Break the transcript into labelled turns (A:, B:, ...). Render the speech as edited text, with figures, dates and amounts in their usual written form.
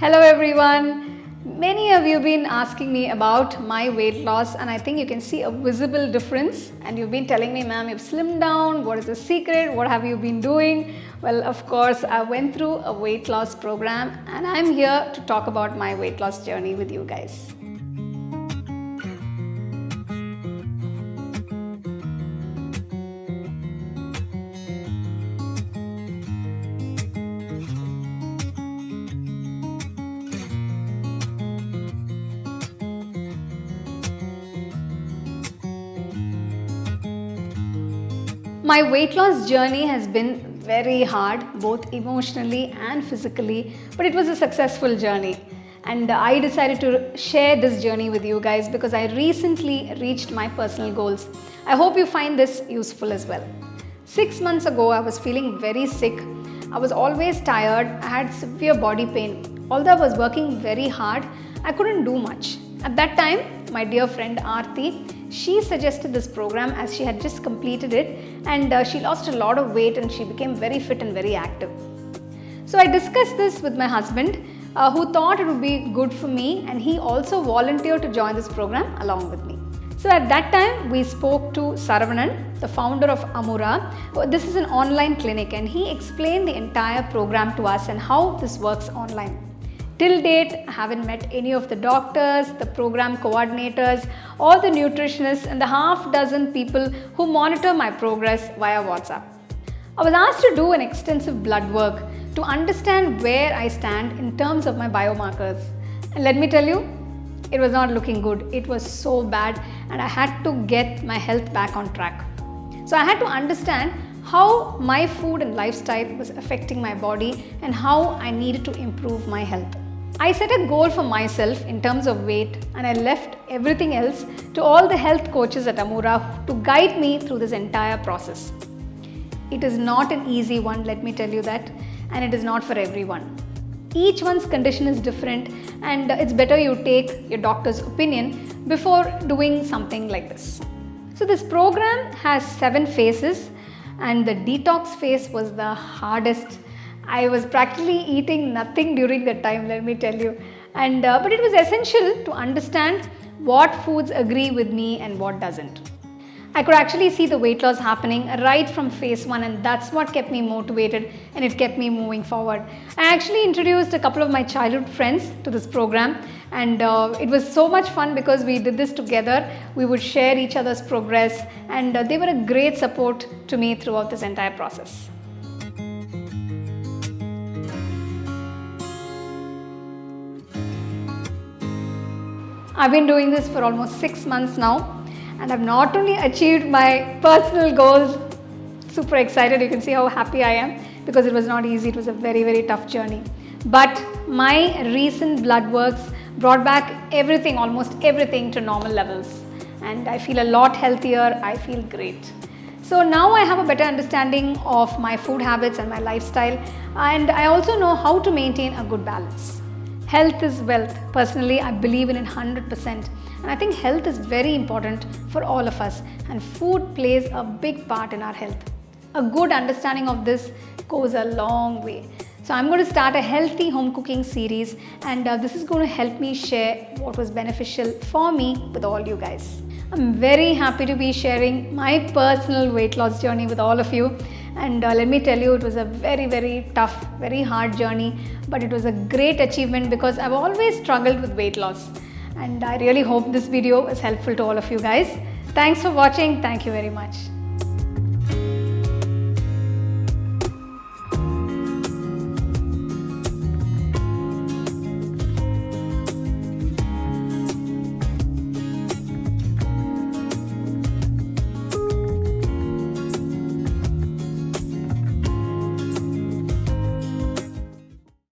A: Hello everyone. Many of you have been asking me about my weight loss and I think you can see a visible difference, and you've been telling me, ma'am, you've slimmed down. What is the secret? What have you been doing? Well, of course, I went through a weight loss program and I'm here to talk about my weight loss journey with you guys. My weight loss journey has been very hard, both emotionally and physically, but it was a successful journey. And I decided to share this journey with you guys because I recently reached my personal goals. I hope you find this useful as well. 6 months ago, I was feeling very sick. I was always tired. I had severe body pain. Although I was working very hard, I couldn't do much. At that time, my dear friend Aarti, she suggested this program as she had just completed it, and she lost a lot of weight and she became very fit and very active. So I discussed this with my husband, who thought it would be good for me, and he also volunteered to join this program along with me. So at that time we spoke to Saravanan, the founder of Amura. This is an online clinic, and he explained the entire program to us and how this works online. Till date, I haven't met any of the doctors, the program coordinators, or the nutritionists, and the half dozen people who monitor my progress via WhatsApp. I was asked to do an extensive blood work to understand where I stand in terms of my biomarkers. And let me tell you, it was not looking good. It was so bad, and I had to get my health back on track. So I had to understand how my food and lifestyle was affecting my body and how I needed to improve my health. I set a goal for myself in terms of weight, and I left everything else to all the health coaches at Amura to guide me through this entire process. It is not an easy one, let me tell you that, and it is not for everyone. Each one's condition is different, and it's better you take your doctor's opinion before doing something like this. So this program has 7 phases, and the detox phase was the hardest. I was practically eating nothing during that time, let me tell you. But it was essential to understand what foods agree with me and what doesn't. I could actually see the weight loss happening right from phase 1, and that's what kept me motivated and it kept me moving forward. I actually introduced a couple of my childhood friends to this program, and it was so much fun because we did this together. We would share each other's progress, and they were a great support to me throughout this entire process. I've been doing this for almost 6 months now, and I've not only achieved my personal goals, super excited, you can see how happy I am because it was not easy, it was a very, very tough journey. But my recent blood works brought back everything, almost everything to normal levels, and I feel a lot healthier, I feel great. So now I have a better understanding of my food habits and my lifestyle, and I also know how to maintain a good balance. Health is wealth. Personally, I believe in it 100%, and I think health is very important for all of us, and food plays a big part in our health. A good understanding of this goes a long way. So I'm going to start a healthy home cooking series, and this is going to help me share what was beneficial for me with all you guys. I'm very happy to be sharing my personal weight loss journey with all of you. And let me tell you, it was a very, very tough, very hard journey, but it was a great achievement because I've always struggled with weight loss. And I really hope this video is helpful to all of you guys. Thanks for watching. Thank you very much.